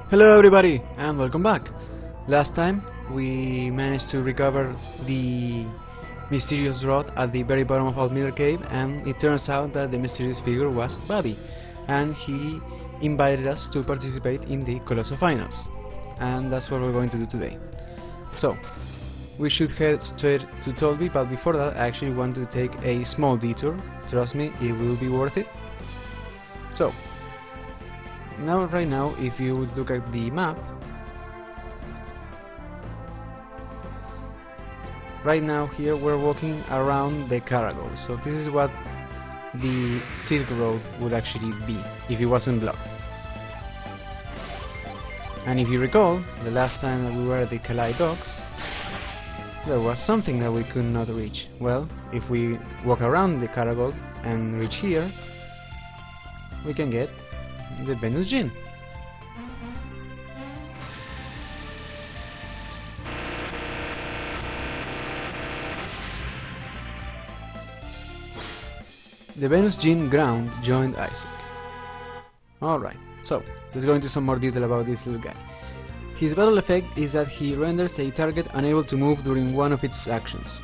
Hello everybody and welcome back. Last time we managed to recover the mysterious rod at the very bottom of Altmiller Cave, and it turns out that the mysterious figure was Bobby, and he invited us to participate in the Colosso finals, and that's what we're going to do today. So we should head straight to Tolby, but before that I actually want to take a small detour. Trust me, it will be worth it. So right now, if you would look at the map, right now here we're walking around the Caragol, so this is what the Silk Road would actually be if it wasn't blocked. And if you recall, the last time that we were at the Kalai docks, there was something that we could not reach. Well, if we walk around the Caragol and reach here, we can get the Venus Gin. The Venus Gin ground joined Isaac. Alright, so let's go into some more detail about this little guy. His battle effect is that he renders a target unable to move during one of its actions.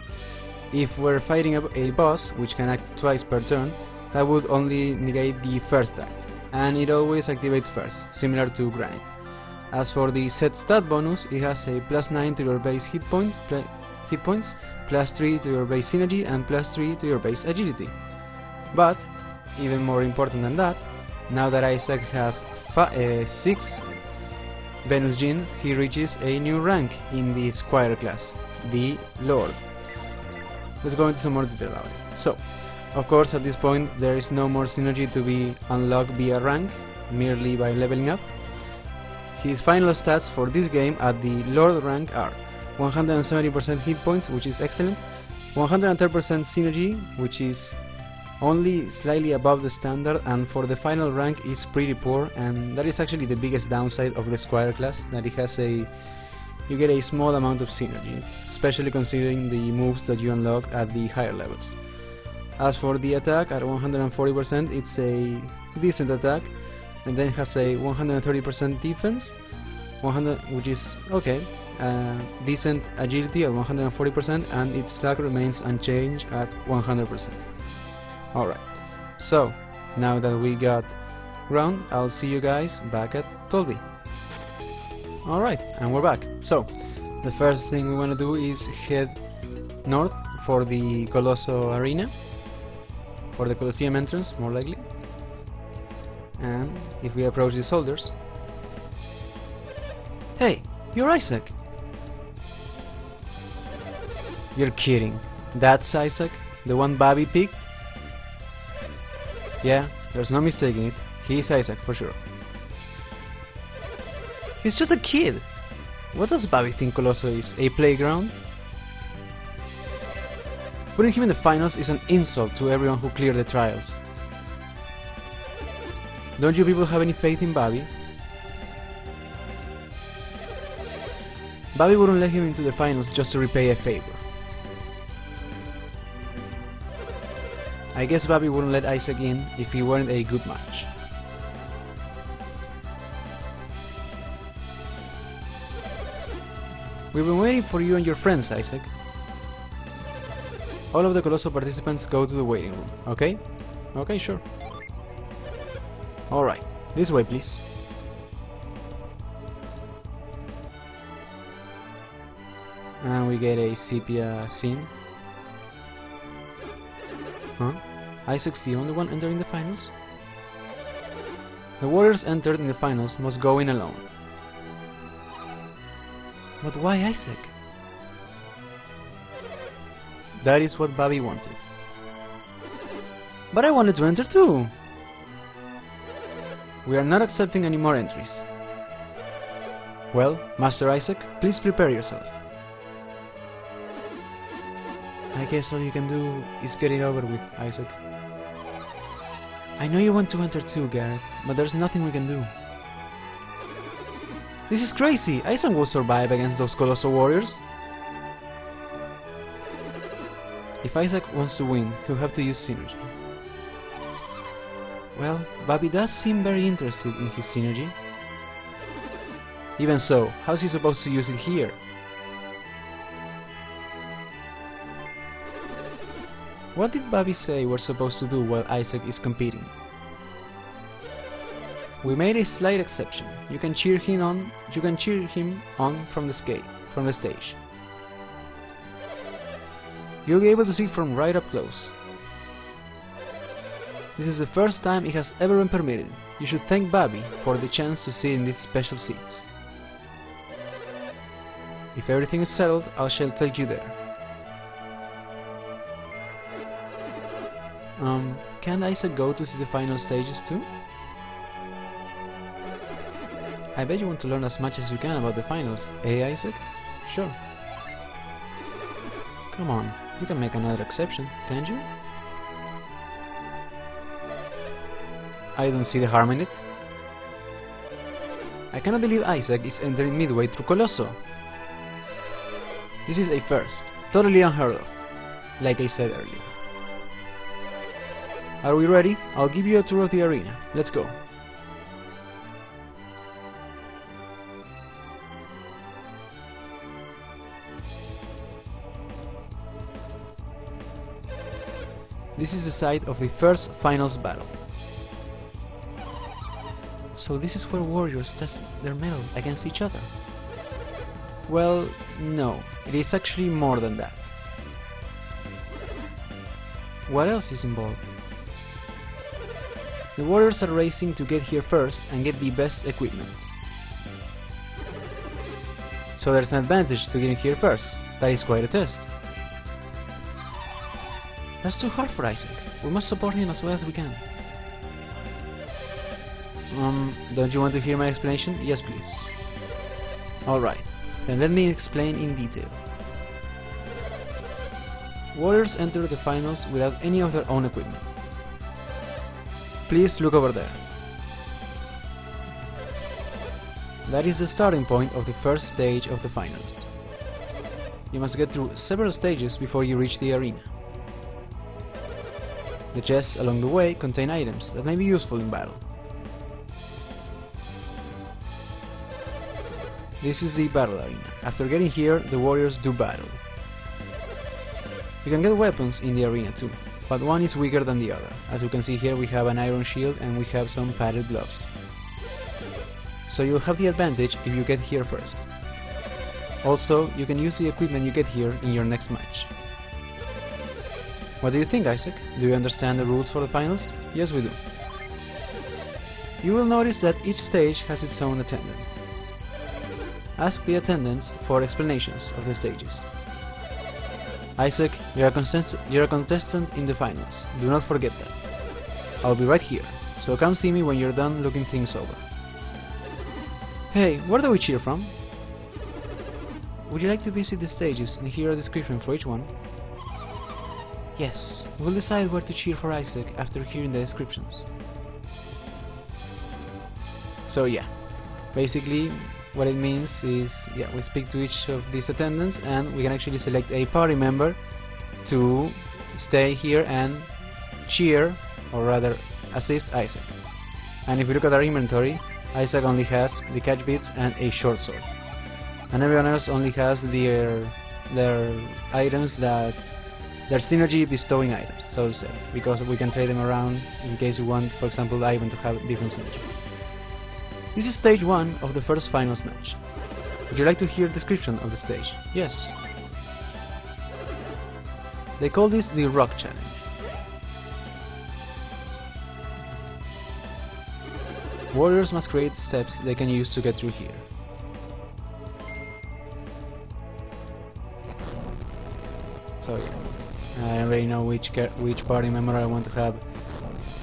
If we're fighting a boss, which can act twice per turn, that would only negate the first act, and it always activates first, similar to Granite. As for the set stat bonus, it has a +9 to your base hit points, +3 to your base synergy, and +3 to your base agility. But, even more important than that, now that Isaac has 6 Venus Gin, he reaches a new rank in the Squire class, the Lord. Let's go into some more detail about it. So, of course, at this point there is no more synergy to be unlocked via rank, merely by leveling up. His final stats for this game at the Lord rank are 170% hit points, which is excellent, 110% synergy, which is only slightly above the standard, and for the final rank is pretty poor, and that is actually the biggest downside of the Squire class, that it has you get a small amount of synergy, especially considering the moves that you unlock at the higher levels. As for the attack, at 140% it's a decent attack, and then has a 130% defense, which is okay, decent agility at 140%, and its slack remains unchanged at 100%. Alright, so now that we got ground, I'll see you guys back at Tolby. Alright, and we're back. So, the first thing we want to do is head north for the Colosso arena, for the Colosseum entrance, more likely. And if we approach the soldiers... Hey, you're Isaac! You're kidding. That's Isaac? The one Bobby picked? Yeah, there's no mistaking it. He's Isaac for sure. He's just a kid. What does Bobby think Colosso is? A playground? Putting him in the finals is an insult to everyone who cleared the trials. Don't you people have any faith in Bobby? Bobby wouldn't let him into the finals just to repay a favor. I guess Bobby wouldn't let Isaac in if he weren't a good match. We've been waiting for you and your friends, Isaac. All of the Colosso participants go to the waiting room, okay? Okay, sure. Alright, this way please. And we get a sepia scene. Huh? Isaac's the only one entering the finals? The warriors entered in the finals must go in alone. But why Isaac? That is what Bobby wanted. But I wanted to enter too! We are not accepting any more entries. Well, Master Isaac, please prepare yourself. I guess all you can do is get it over with, Isaac. I know you want to enter too, Garrett, but there's nothing we can do. This is crazy! Isaac will survive against those Colosso warriors. If Isaac wants to win, he'll have to use synergy. Well, Bobby does seem very interested in his synergy. Even so, how's he supposed to use it here? What did Bobby say we're supposed to do while Isaac is competing? We made a slight exception. You can cheer him on from the stage. You'll be able to see from right up close. This is the first time it has ever been permitted. You should thank Bobby for the chance to sit in these special seats. If everything is settled, I shall take you there. Can Isaac go to see the final stages too? I bet you want to learn as much as you can about the finals, eh, Isaac? Sure. Come on, you can make another exception, can't you? I don't see the harm in it. I cannot believe Isaac is entering midway through Colosso. This is a first, totally unheard of, like I said earlier. Are we ready? I'll give you a tour of the arena. Let's go. This is the site of the first finals battle. So this is where warriors test their mettle against each other. Well, no, it is actually more than that. What else is involved? The warriors are racing to get here first and get the best equipment. So there's an advantage to getting here first. That is quite a test. That's too hard for Isaac. We must support him as well as we can. Don't you want to hear my explanation? Yes, please. Alright, then let me explain in detail. Warriors enter the finals without any of their own equipment. Please look over there. That is the starting point of the first stage of the finals. You must get through several stages before you reach the arena. The chests along the way contain items that may be useful in battle. This is the battle arena. After getting here, the warriors do battle. You can get weapons in the arena too, but one is weaker than the other. As you can see here, we have an iron shield and we have some padded gloves. So you'll have the advantage if you get here first. Also, you can use the equipment you get here in your next match. What do you think, Isaac? Do you understand the rules for the finals? Yes, we do. You will notice that each stage has its own attendant. Ask the attendants for explanations of the stages. Isaac, you're a contestant in the finals. Do not forget that. I'll be right here, so come see me when you're done looking things over. Hey, where do we cheer from? Would you like to visit the stages and hear a description for each one? Yes, we'll decide where to cheer for Isaac after hearing the descriptions. So yeah, basically what it means is, we speak to each of these attendants and we can actually select a party member to stay here and cheer, or rather assist Isaac. And if you look at our inventory, Isaac only has the catch beads and a short sword, and everyone else only has their items that they're synergy bestowing items, so to say, because we can trade them around in case you want, for example, Ivan to have different synergy. This is stage 1 of the first finals match. Would you like to hear a description of the stage? Yes. They call this the Rock Challenge. Warriors must create steps they can use to get through here. So yeah, I already know which party member I want to have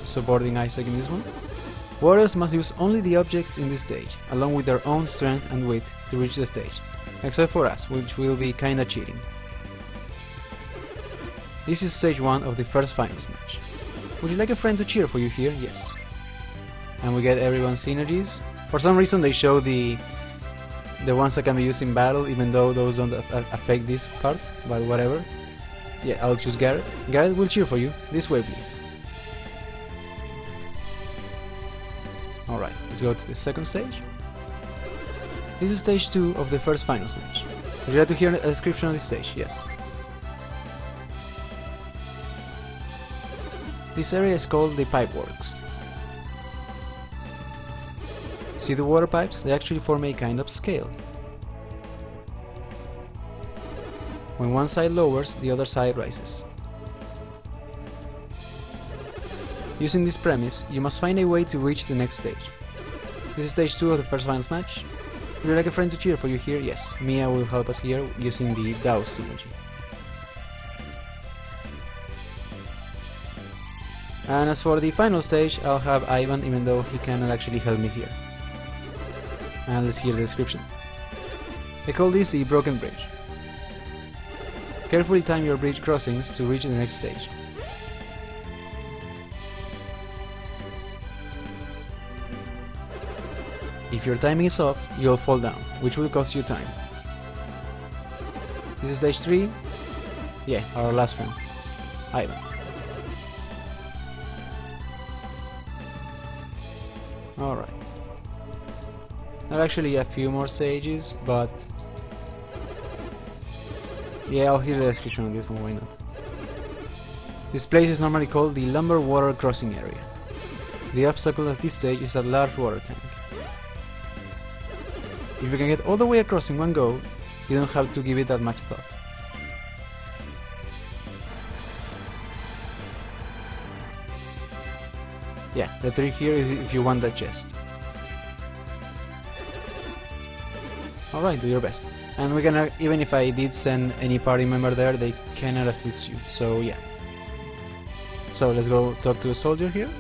supporting Isaac in this one. Warriors must use only the objects in this stage, along with their own strength and wit, to reach the stage, except for us, which will be kinda cheating. This is stage 1 of the first finals match. Would you like a friend to cheer for you here? Yes. And we get everyone's synergies. For some reason they show the ones that can be used in battle, even though those don't affect this part, but whatever. Yeah, I'll choose Garrett. Garrett will cheer for you. This way, please. Alright, let's go to the second stage. This is stage 2 of the first finals match. Would you like to hear a description of this stage? Yes. This area is called the Pipeworks. See the water pipes? They actually form a kind of scale. When one side lowers, the other side rises. Using this premise, you must find a way to reach the next stage. This is stage 2 of the first finals match. Would you like a friend to cheer for you here? Yes, Mia will help us here using the Daos emoji. And as for the final stage, I'll have Ivan, even though he cannot actually help me here. And let's hear the description. I call this the Broken Bridge. Carefully time your bridge crossings to reach the next stage. If your timing is off, you'll fall down, which will cost you time. This is stage 3. Yeah, our last friend, Ivan. Alright. There are actually a few more stages, but yeah, I'll hear the description of this one, why not? This place is normally called the Lumber Water Crossing Area. The obstacle at this stage is a large water tank. If you can get all the way across in one go, you don't have to give it that much thought. Yeah, the trick here is if you want that chest. Alright, do your best. And we can, even if I did send any party member there, they cannot assist you, so yeah. So let's go talk to a soldier here.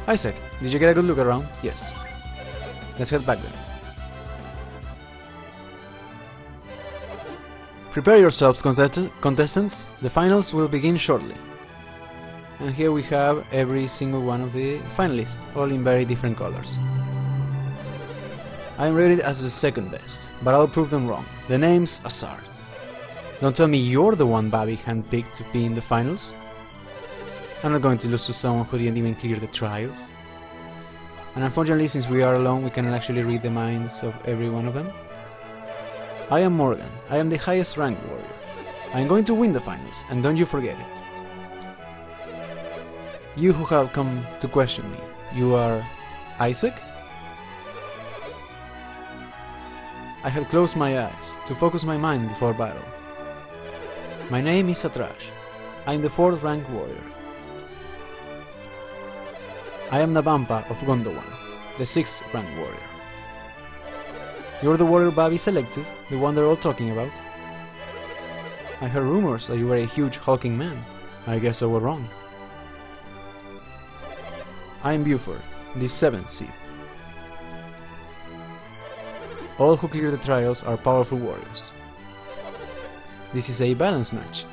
Isaac, did you get a good look around? Yes. Let's head back then. Prepare yourselves, contestants. The finals will begin shortly. And here we have every single one of the finalists, all in very different colors. I'm rated as the second best, but I'll prove them wrong. The name's Azar. Don't tell me you're the one Bobby handpicked to be in the finals. I'm not going to lose to someone who didn't even clear the trials. And unfortunately, since we are alone, we cannot actually read the minds of every one of them. I am Morgan. I am the highest ranked warrior. I'm going to win the finals, and don't you forget it. You who have come to question me, you are Isaac? I had closed my eyes to focus my mind before battle. My name is Satrash. I am the 4th ranked warrior. I am Nabampa of Gondowan, the 6th ranked warrior. You're the warrior Bobby selected, the one they're all talking about. I heard rumors that you were a huge hulking man. I guess I was wrong. I am Buford, the 7th seed. All who clear the trials are powerful warriors. This is a balance match.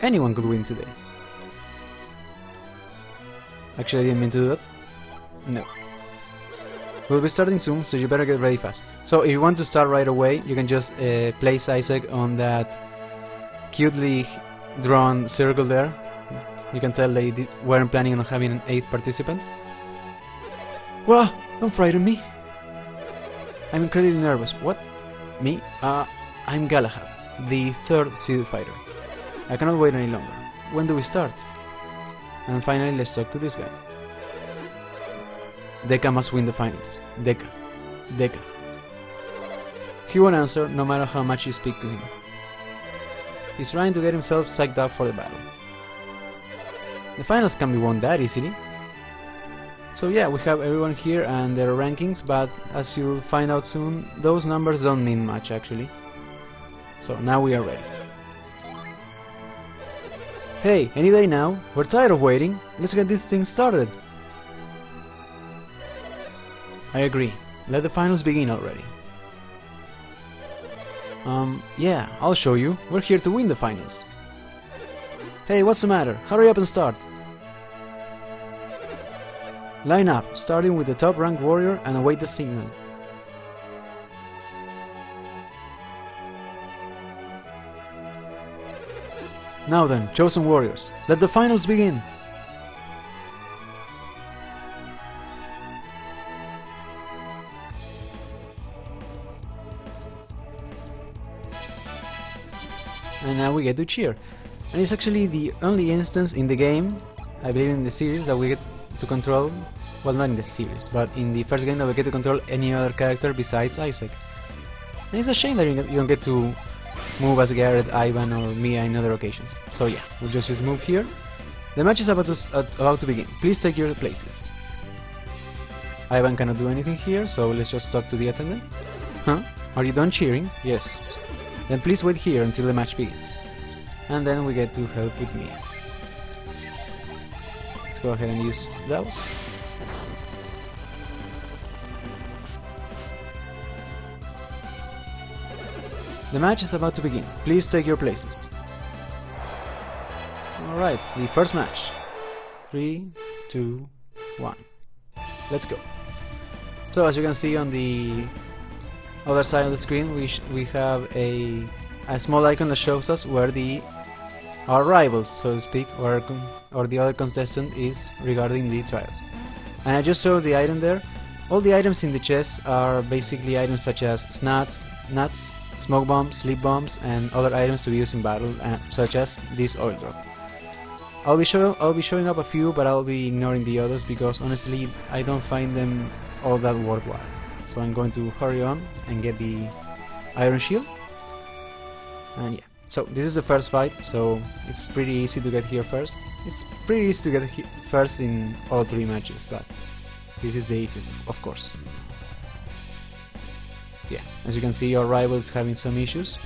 Anyone could win today. Actually, I didn't mean to do that. No. We'll be starting soon, so you better get ready fast. So if you want to start right away, you can just place Isaac on that cutely drawn circle there. You can tell they weren't planning on having an 8th participant. Well, don't frighten me. I'm incredibly nervous. What? Me? I'm Galahad, the 3rd seed fighter. I cannot wait any longer. When do we start? And finally, let's talk to this guy. Deca must win the finals. Deca. Deca. He won't answer no matter how much you speak to him. He's trying to get himself psyched up for the battle. The finals can be won that easily. So yeah, we have everyone here and their rankings, but as you'll find out soon, those numbers don't mean much actually. So now we are ready. Hey, any day now? We're tired of waiting. Let's get this thing started. I agree. Let the finals begin already. Yeah, I'll show you. We're here to win the finals. Hey, what's the matter? Hurry up and start. Line up, starting with the top ranked warrior and await the signal. Now then, chosen warriors, let the finals begin! and now we get to cheer. And it's actually the only instance in the game, I believe in the series, that we get to control, well, not in the series, but in the first game that we get to control any other character besides Isaac. And it's a shame that you don't get to move as Garrett, Ivan, or Mia in other occasions. So yeah, we'll just use move here. The match is about to begin. Please take your places. Ivan cannot do anything here, so let's just talk to the attendant. Huh? Are you done cheering? Yes. Then please wait here until the match begins. And then we get to help with Mia. Let's go ahead and use those. The match is about to begin. Please take your places. Alright, the first match. 3, 2, 1. Let's go. So as you can see on the other side of the screen, we have a small icon that shows us where our rivals, so to speak, or the other contestant is regarding the trials. And I just showed the item there. All the items in the chest are basically items such as nuts, smoke bombs, sleep bombs, and other items to be used in battle, such as this oil drop. I'll be showing up a few, but I'll be ignoring the others because honestly I don't find them all that worthwhile. So I'm going to hurry on and get the iron shield. And yeah, so this is the first fight, so it's pretty easy to get here first. It's pretty easy to get first in all 3 matches, but this is the easiest, of course. Yeah, as you can see, our rival is having some issues,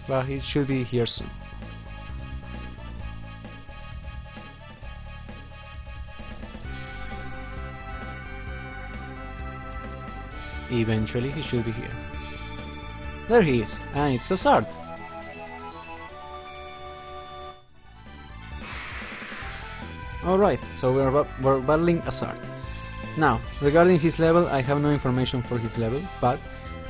but he should be here soon. Eventually he should be here. There he is, and it's Hazard. Alright, so we're battling Hazard. Now, regarding his level, I have no information for his level, but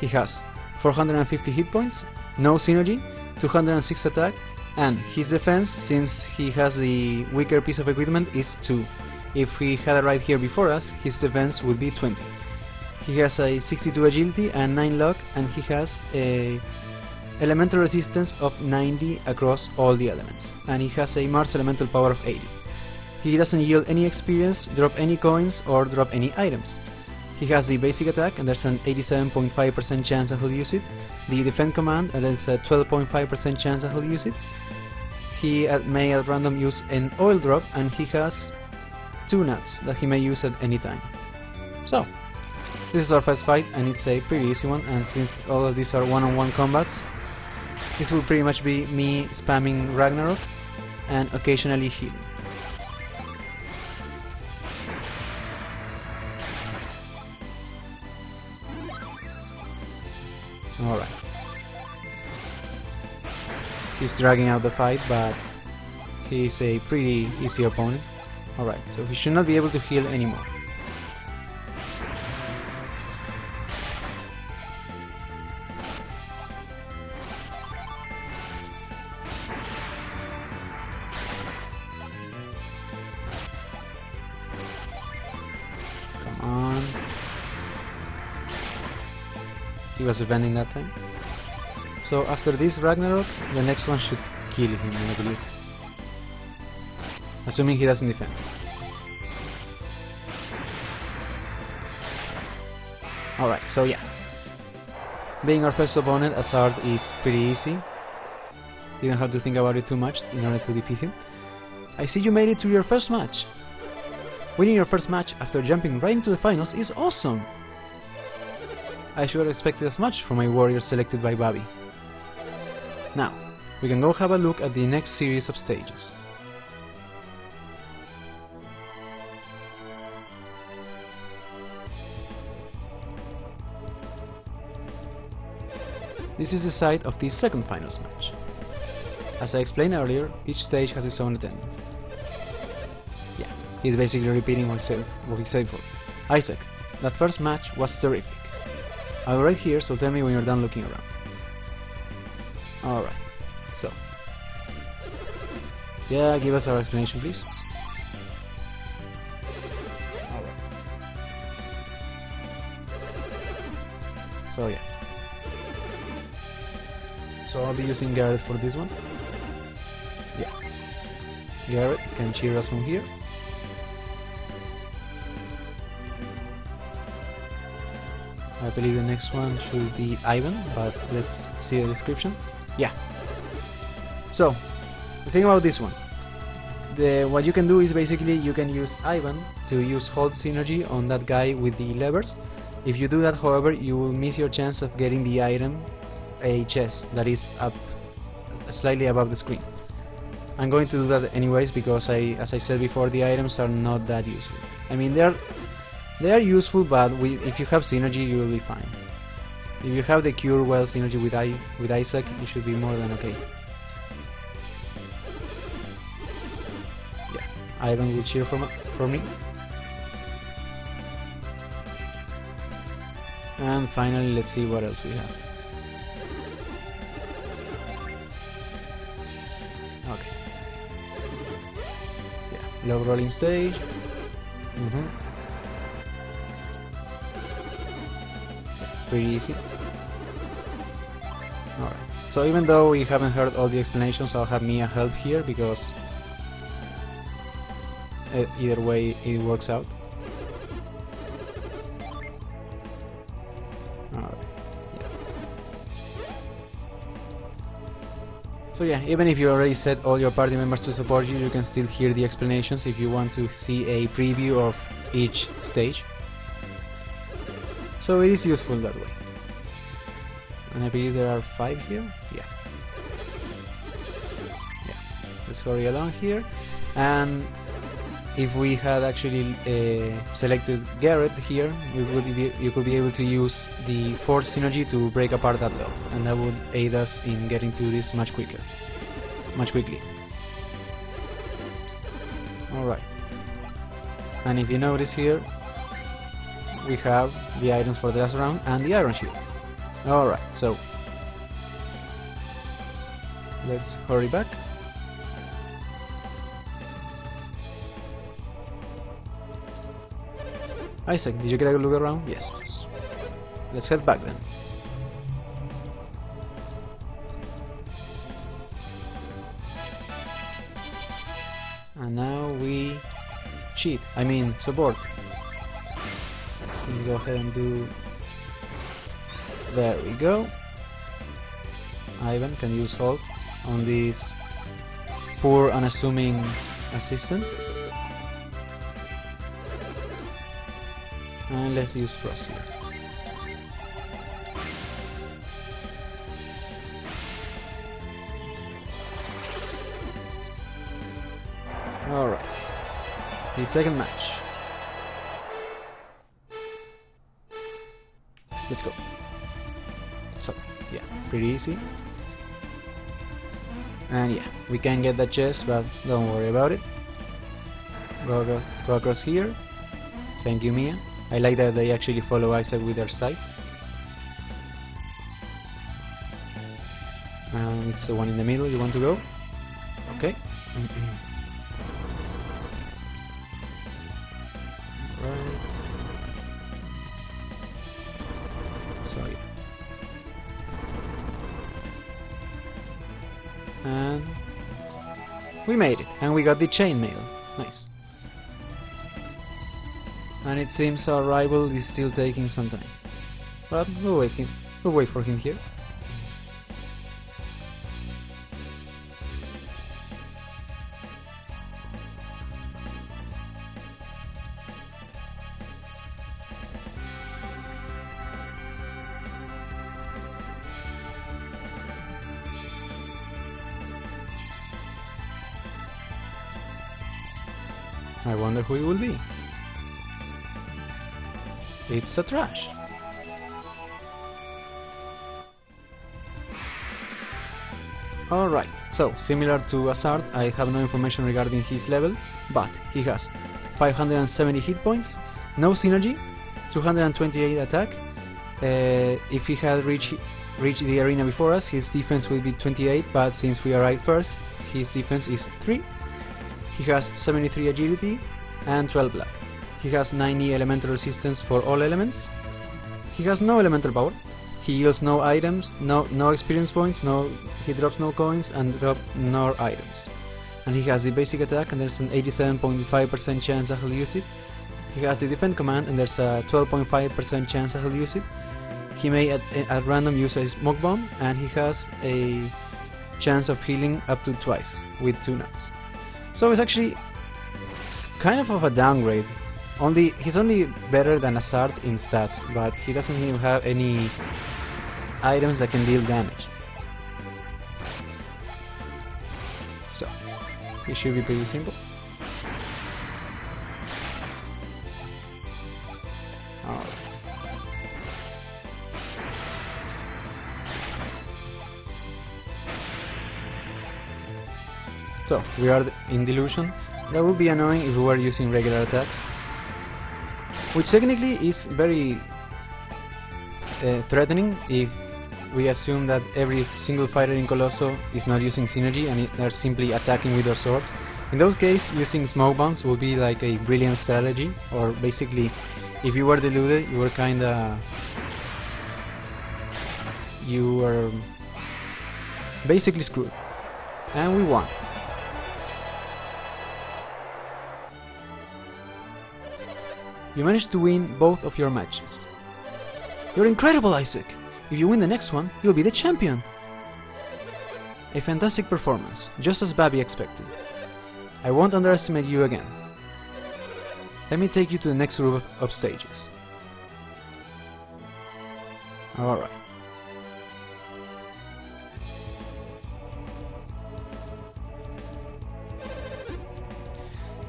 he has 450 hit points, no synergy, 206 attack, and his defense, since he has the weaker piece of equipment, is 2. If we had it right here before us, his defense would be 20. He has a 62 agility and 9 luck, and he has a elemental resistance of 90 across all the elements, and he has a Mars elemental power of 80. He doesn't yield any experience, drop any coins, or drop any items. He has the basic attack, and there's an 87.5% chance that he'll use it. The defend command, and there's a 12.5% chance that he'll use it. He may at random use an oil drop, and he has 2 nuts that he may use at any time. So, this is our first fight, and it's a pretty easy one, and since all of these are one-on-one combats, this will pretty much be me spamming Ragnarok and occasionally healing. Alright. He's dragging out the fight, but he's a pretty easy opponent. Alright, so he should not be able to heal anymore. Come on. He was defending that time. So after this Ragnarok, the next one should kill him, I believe. Assuming he doesn't defend. Alright, so yeah. Being our first opponent, Hazard is pretty easy. You don't have to think about it too much in order to defeat him. I see you made it to your first match. Winning your first match after jumping right into the finals is awesome! I should have expected as much from my warrior selected by Bobby. Now, we can go have a look at the next series of stages. This is the site of the second finals match. As I explained earlier, each stage has its own attendant. Yeah, he's basically repeating what he said before. Isaac, that first match was terrific. I'll write here, so tell me when you're done looking around. Alright, so. Yeah, give us our explanation, please. Alright. So yeah. So I'll be using Garrett for this one. Garrett can cheer us from here. I believe the next one should be Ivan, but let's see the description. Yeah. So, the thing about this one, what you can do is basically you can use Ivan to use hold synergy on that guy with the levers. If you do that, however, you will miss your chance of getting the item, a chest that is up slightly above the screen. I'm going to do that anyways because as I said before, the items are not that useful. I mean, they are useful, but if you have synergy, you will be fine. If you have the cure well synergy with Isaac, you should be more than okay. Yeah, Ivan will cheer for me. And finally, let's see what else we have. Okay. Yeah, low rolling stage. Pretty easy. Alright, so even though we haven't heard all the explanations, I'll have Mia help here because either way it works out. Alright, yeah. So yeah, even if you already set all your party members to support you, you can still hear the explanations if you want to see a preview of each stage. So it is useful that way. And I believe there are 5 here. Yeah. Let's hurry along here. And if we had actually selected Garrett here, you could be able to use the force synergy to break apart that lock, and that would aid us in getting to this much quickly. Alright. And if you notice here, we have the items for the last round and the iron shield. Alright, so let's hurry back. Isaac, did you get a look around? Yes. Let's head back then. And now we cheat, I mean support. Let's go ahead and do... There we go. Ivan can use hold on this poor unassuming assistant. And let's use Frost here. Alright. The second match. Let's go. So, yeah, pretty easy. And yeah, we can get that chest, but don't worry about it. Go across here. Thank you, Mia. I like that they actually follow Isaac with their sight. And it's the one in the middle you want to go. Okay. Right. So yeah. And we made it, and we got the chainmail. Nice. And it seems our rival is still taking some time, but we'll wait for him here. I wonder who it will be. It's a trash. Alright, so similar to Hazard, I have no information regarding his level, but he has 570 hit points, no synergy, 228 attack. If he had reached the arena before us, his defense will be 28, but since we arrived first, his defense is 3. He has 73 agility and 12 luck. He has 90 elemental resistance for all elements. He has no elemental power. He yields no items, no experience points, he drops no coins and drop no items. and he has the basic attack, and there's an 87.5% chance that he'll use it. He has the defend command, and there's a 12.5% chance that he'll use it. He may at random use a smoke bomb, and he has a chance of healing up to twice with 2 nuts. So it's actually kind of a downgrade. He's only better than Assad in stats, but he doesn't even have any items that can deal damage. So it should be pretty simple. Alright. So we are in Delusion. That would be annoying if we were using regular attacks, which technically is very threatening if we assume that every single fighter in Colosso is not using synergy and they're simply attacking with their swords. In those cases, using smoke bombs would be like a brilliant strategy, or basically if you were deluded, you were basically screwed. And we won. You managed to win both of your matches. You're incredible, Isaac! If you win the next one, you'll be the champion! A fantastic performance, just as Babby expected. I won't underestimate you again. Let me take you to the next group of stages. Alright.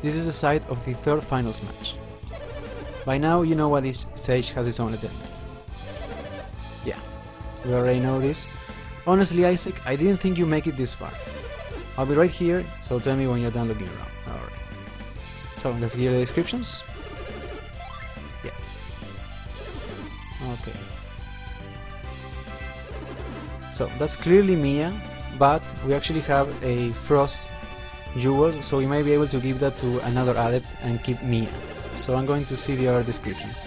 This is the site of the third finals match. By now you know what this stage has its own attendance. Yeah, we already know this. Honestly, Isaac, I didn't think you'd make it this far. I'll be right here, so tell me when you're done looking around. Alright. So let's give the descriptions. Yeah. Okay. So that's clearly Mia, but we actually have a Frost jewel, so we might be able to give that to another adept and keep Mia. So I'm going to see the other descriptions.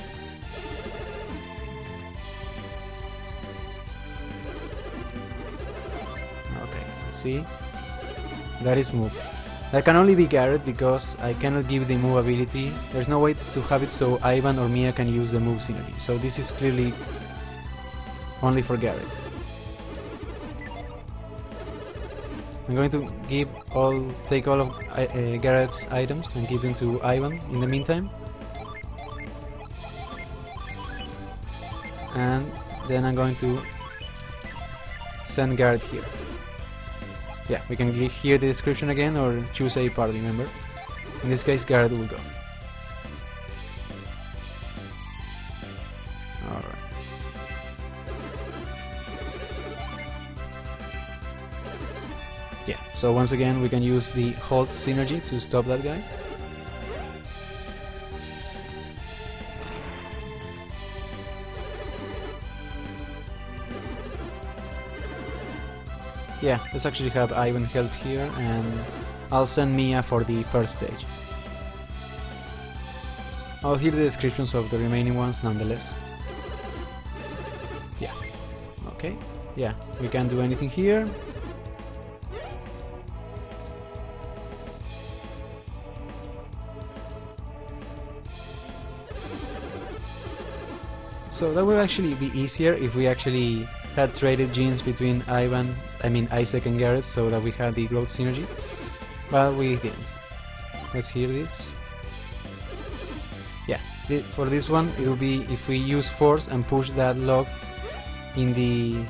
Okay, let's see. That is move. That can only be Garrett because I cannot give the move ability. There's no way to have it so Ivan or Mia can use the move synergy. So this is clearly only for Garrett. I'm going to take all of Garrett's items and give them to Ivan in the meantime. And then I'm going to send Garrett here. Yeah, we can hear the description again or choose a party member. In this case, Garrett will go. Alright. Yeah, so once again we can use the hold synergy to stop that guy. Yeah, let's actually have Ivan help here, and I'll send Mia for the first stage. I'll hear the descriptions of the remaining ones nonetheless. Yeah, okay, yeah, we can't do anything here. So that would actually be easier if we actually had traded genes between Isaac and Garrett, so that we had the growth synergy, but we didn't. Let's hear this. Yeah, for this one it will be if we use force and push that log in the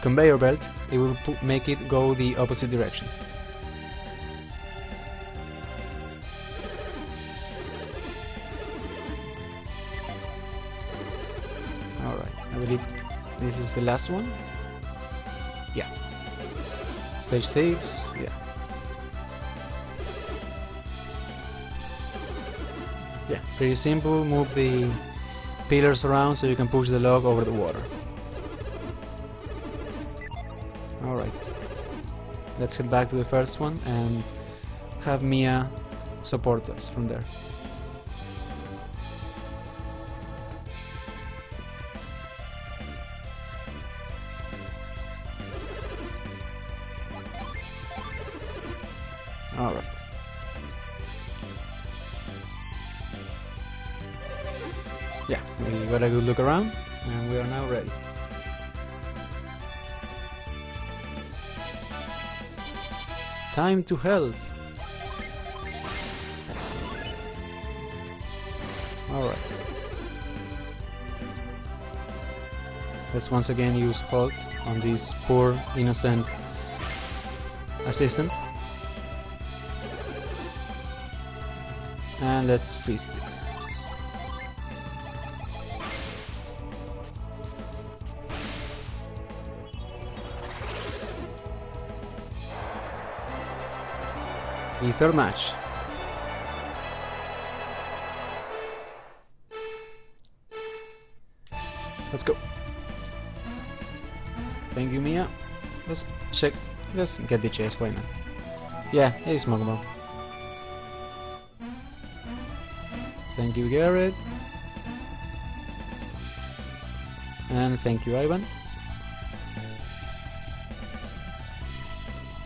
conveyor belt, it will make it go the opposite direction. Alright, I believe this is the last one. Yeah. Stage 6, yeah. Yeah, pretty simple. Move the pillars around so you can push the log over the water. Alright. Let's head back to the first one and have Mia support us from there. Alright. Yeah, we got a good look around, and we are now ready. Time to help! Alright. Let's once again use Halt on this poor, innocent assistant. And let's freeze this. Ether match. Let's go. Thank you, Mia. Let's check. Let's get the chest, why not? Yeah, it's Smoke Bomb. Thank you, Garrett. And thank you, Ivan.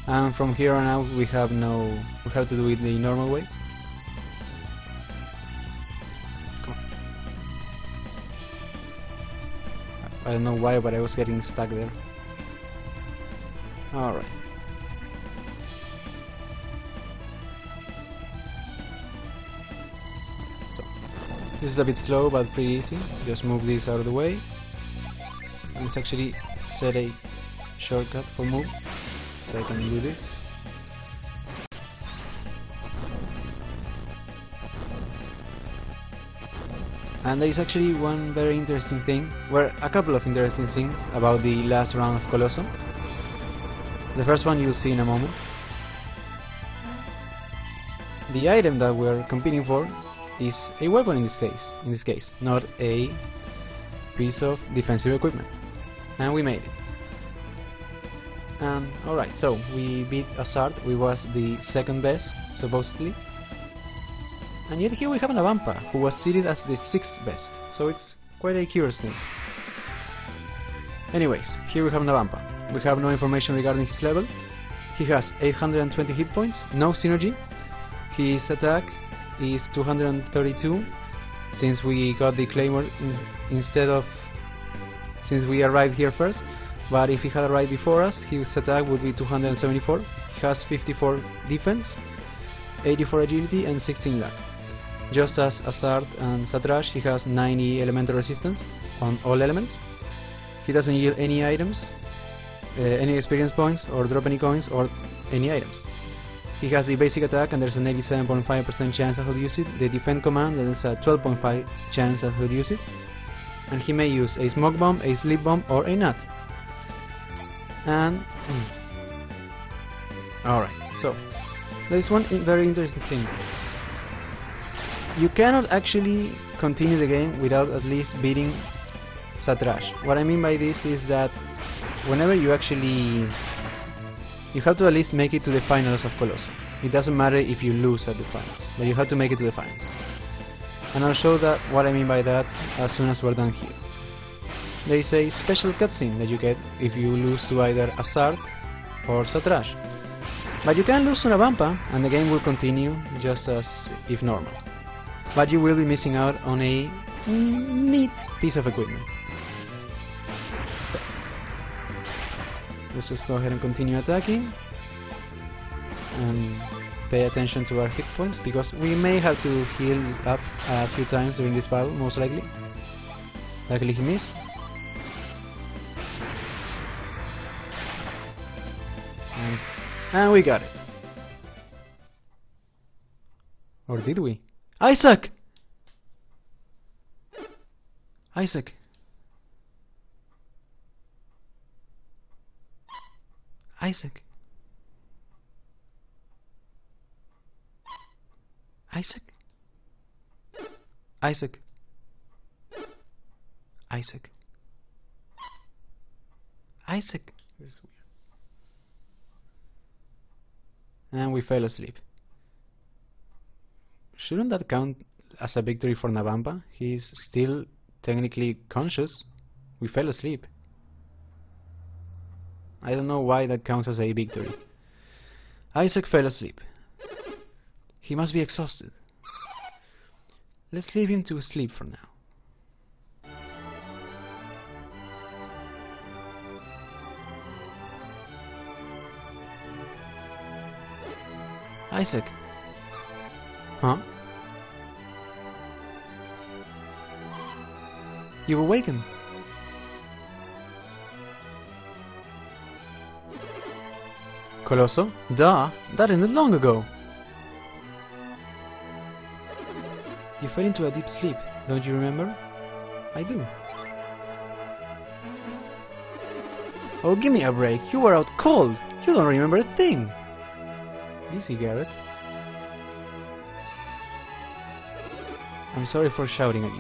And from here on out we have to do it the normal way. Come on. I don't know why, but I was getting stuck there. Alright. So, this is a bit slow but pretty easy. Just move this out of the way. And let's actually set a shortcut for move, so I can do this. And there is actually one very interesting thing, well, a couple of interesting things about the last round of Colosso. The first one you'll see in a moment. The item that we're competing for is a weapon in this case, not a piece of defensive equipment. And we made it. Alright, so we beat Hazard, we was the second best, supposedly. And yet here we have Navampa, who was seated as the 6th best, so it's quite a curious thing. Anyways, here we have Navampa. We have no information regarding his level. He has 820 hit points, no synergy. His attack is 232, since we got the Claymore since we arrived here first. But if he had arrived before us, his attack would be 274. He has 54 defense, 84 agility and 16 luck. Just as Hazard and Satrash, he has 90 elemental resistance on all elements. He doesn't yield any items, any experience points, or drop any coins or any items. He has the basic attack and there's an 87.5% chance that he'll use it. The defend command, there's a 12.5% chance that he'll use it. And he may use a smoke bomb, a sleep bomb or a nut. And alright, so there's one very interesting thing. You cannot actually continue the game without at least beating Satrash. What I mean by this is that whenever you have to at least make it to the finals of Colosso. It doesn't matter if you lose at the finals, but you have to make it to the finals. And I'll show that what I mean by that as soon as we're done here. There is a special cutscene that you get if you lose to either Hazard or Satrash. But you can lose to Navampa and the game will continue just as if normal. But you will be missing out on a neat piece of equipment. So, let's just go ahead and continue attacking. And pay attention to our hit points, because we may have to heal up a few times during this battle, most likely. Luckily he missed. And we got it. Or did we? Isaac! Isaac! Isaac! Isaac? Isaac? Isaac? Isaac? This is weird. And we fell asleep. Shouldn't that count as a victory for Navampa? He's still technically conscious. We fell asleep. I don't know why that counts as a victory. Isaac fell asleep. He must be exhausted. Let's leave him to sleep for now. Isaac. Huh? You've awakened. Colosso? Duh, that ended long ago. You fell into a deep sleep, don't you remember? I do. Oh, give me a break. You were out cold. You don't remember a thing. Easy, Garrett. I'm sorry for shouting at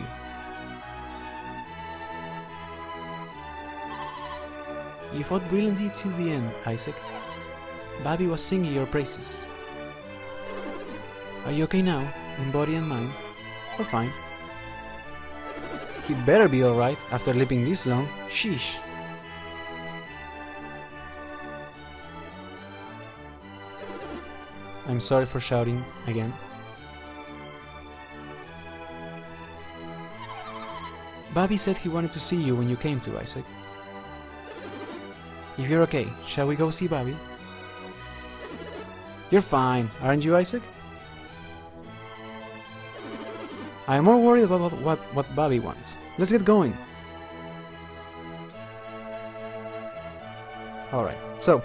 you. You fought brilliantly to the end, Isaac. Bobby was singing your praises. Are you okay now, in body and mind? Or fine? He'd better be alright after sleeping this long. Sheesh. I'm sorry for shouting again. Bobby said he wanted to see you when you came to, Isaac. If you're okay, shall we go see Bobby? You're fine, aren't you, Isaac? I'm more worried about what Bobby wants. Let's get going. Alright, so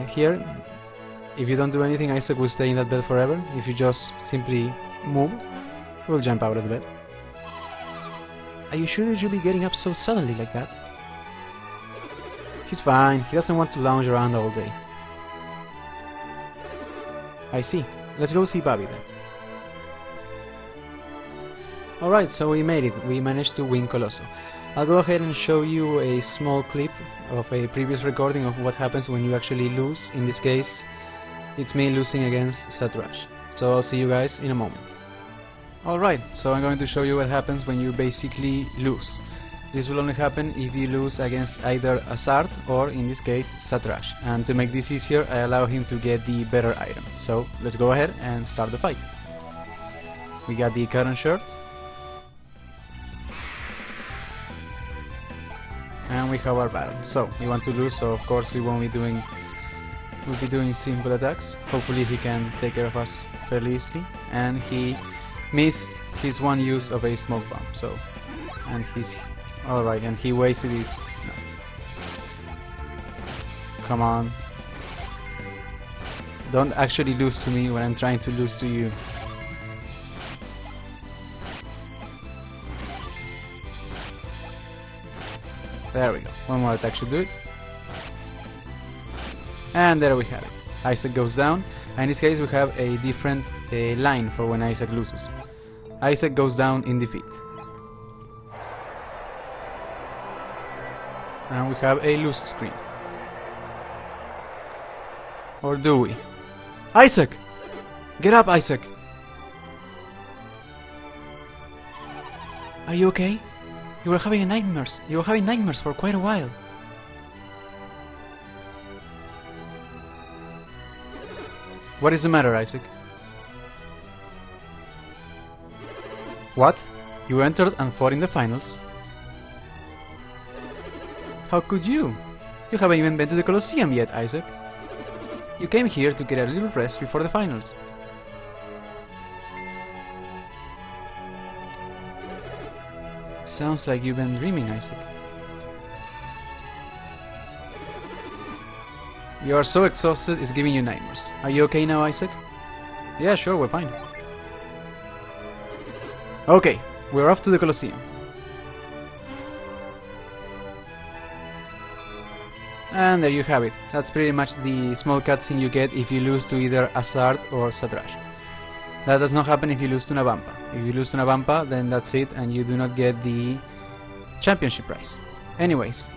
here, if you don't do anything, Isaac will stay in that bed forever. If you just simply move, he'll jump out of the bed. Are you sure you should be getting up so suddenly like that? He's fine, he doesn't want to lounge around all day. I see. Let's go see Bobby then. Alright, so we made it. We managed to win Colosso. I'll go ahead and show you a small clip of a previous recording of what happens when you actually lose. In this case, it's me losing against Satrash. So I'll see you guys in a moment. Alright, so I'm going to show you what happens when you basically lose. This will only happen if you lose against either Azard or, in this case, Satrash. And to make this easier, I allow him to get the better item. So let's go ahead and start the fight. We got the current shirt. And we have our battle. So we want to lose, so of course we'll be doing simple attacks. Hopefully he can take care of us fairly easily. And he missed his one use of a smoke bomb. So, and he's alright, and he wasted his. No. Come on! Don't actually lose to me when I'm trying to lose to you. There we go. One more attack should do it. And there we have it. Isaac goes down. And in this case we have a different line for when Isaac loses. Isaac goes down in defeat. And we have a lose screen. Or do we? Isaac! Get up, Isaac! Are you okay? You were having nightmares. You were having nightmares for quite a while. What is the matter, Isaac? What? You entered and fought in the finals? How could you? You haven't even been to the Colosseum yet, Isaac. You came here to get a little rest before the finals. Sounds like you've been dreaming, Isaac. You are so exhausted it's giving you nightmares. Are you okay now, Isaac? Yeah, sure, we're fine. Okay, we're off to the Colosseum. And there you have it. That's pretty much the small cutscene you get if you lose to either Azard or Satrash. That does not happen if you lose to Navampa. If you lose to Navampa, then that's it, and you do not get the championship prize. Anyways,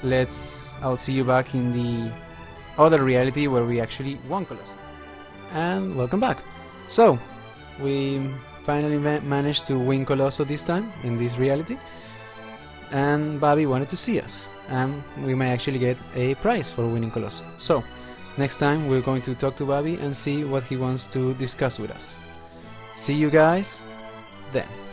I'll see you back in the other reality where we actually won Colosso. And welcome back. So, we finally managed to win Colosso this time, in this reality. And Bobby wanted to see us, and we may actually get a prize for winning Colosso. So, Next time we're going to talk to Bobby and see what he wants to discuss with us. See you guys then.